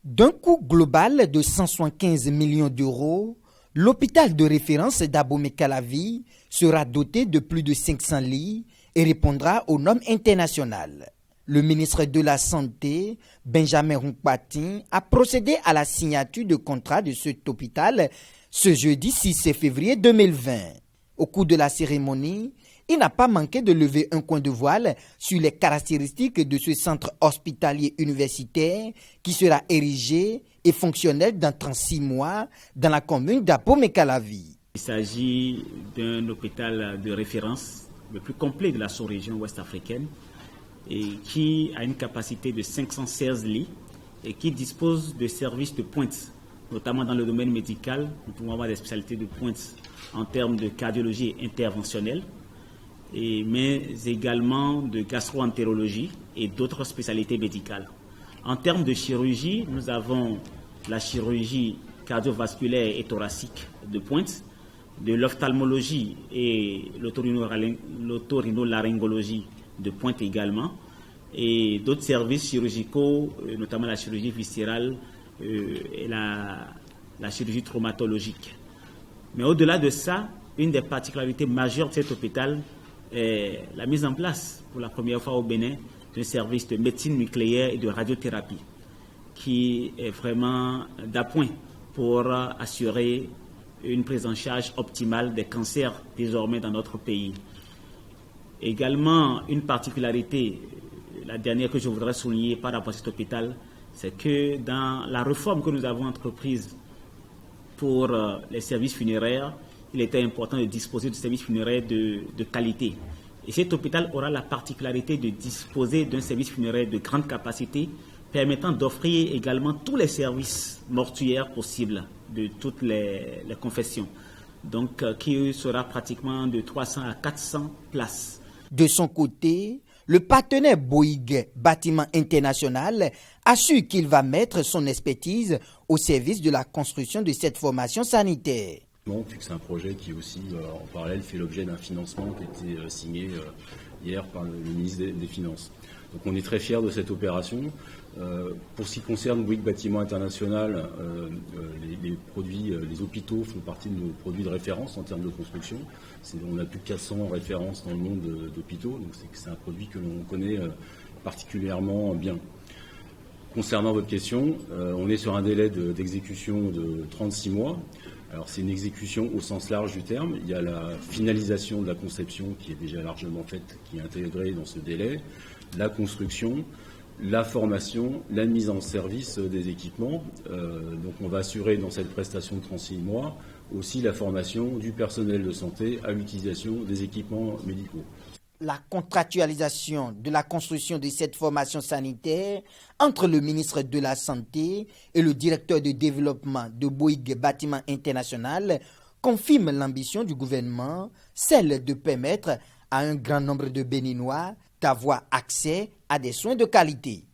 D'un coût global de 175 millions d'euros, l'hôpital de référence d'Abomey-Calavi sera doté de plus de 500 lits et répondra aux normes internationales. Le ministre de la Santé, Benjamin Hunkpatin, a procédé à la signature de contrat de cet hôpital ce jeudi 6 février 2020. Au cours de la cérémonie, il n'a pas manqué de lever un coin de voile sur les caractéristiques de ce centre hospitalier universitaire qui sera érigé et fonctionnel dans 36 mois dans la commune d'Abomey-Calavi. Il s'agit d'un hôpital de référence, le plus complet de la sous-région ouest-africaine, et qui a une capacité de 516 lits et qui dispose de services de pointe, notamment dans le domaine médical. Nous pouvons avoir des spécialités de pointe en termes de cardiologie interventionnelle, mais également de gastro-entérologie et d'autres spécialités médicales. En termes de chirurgie, nous avons la chirurgie cardiovasculaire et thoracique de pointe, de l'ophtalmologie et l'otorhinolaryngologie de pointe également, et d'autres services chirurgicaux, notamment la chirurgie viscérale et la chirurgie traumatologique. Mais au-delà de ça, une des particularités majeures de cet hôpital est la mise en place, pour la première fois au Bénin, d'un service de médecine nucléaire et de radiothérapie, qui est vraiment d'appoint pour assurer une prise en charge optimale des cancers désormais dans notre pays. Également, une particularité, la dernière que je voudrais souligner par rapport à cet hôpital, c'est que dans la réforme que nous avons entreprise pour les services funéraires, il était important de disposer de services funéraires de qualité. Et cet hôpital aura la particularité de disposer d'un service funéraire de grande capacité, permettant d'offrir également tous les services mortuaires possibles de toutes les confessions. Donc, qui sera pratiquement de 300 à 400 places. De son côté, le partenaire Bouygues Bâtiment International assure qu'il va mettre son expertise au service de la construction de cette formation sanitaire. C'est un projet qui aussi, en parallèle, fait l'objet d'un financement qui a été signé hier par le ministre des Finances. Donc on est très fiers de cette opération. Pour ce qui concerne Bouygues Bâtiment International, les hôpitaux font partie de nos produits de référence en termes de construction. On a plus de 400 références dans le monde d'hôpitaux, donc c'est un produit que l'on connaît particulièrement bien. Concernant votre question, on est sur un délai d'exécution de 36 mois. Alors c'est une exécution au sens large du terme. Il y a la finalisation de la conception qui est déjà largement faite, qui est intégrée dans ce délai, la construction, la formation, la mise en service des équipements. Donc on va assurer dans cette prestation de 36 mois aussi la formation du personnel de santé à l'utilisation des équipements médicaux. La contractualisation de la construction de cette formation sanitaire entre le ministre de la Santé et le directeur de développement de Bouygues Bâtiment International confirme l'ambition du gouvernement, celle de permettre à un grand nombre de Béninois d'avoir accès à des soins de qualité.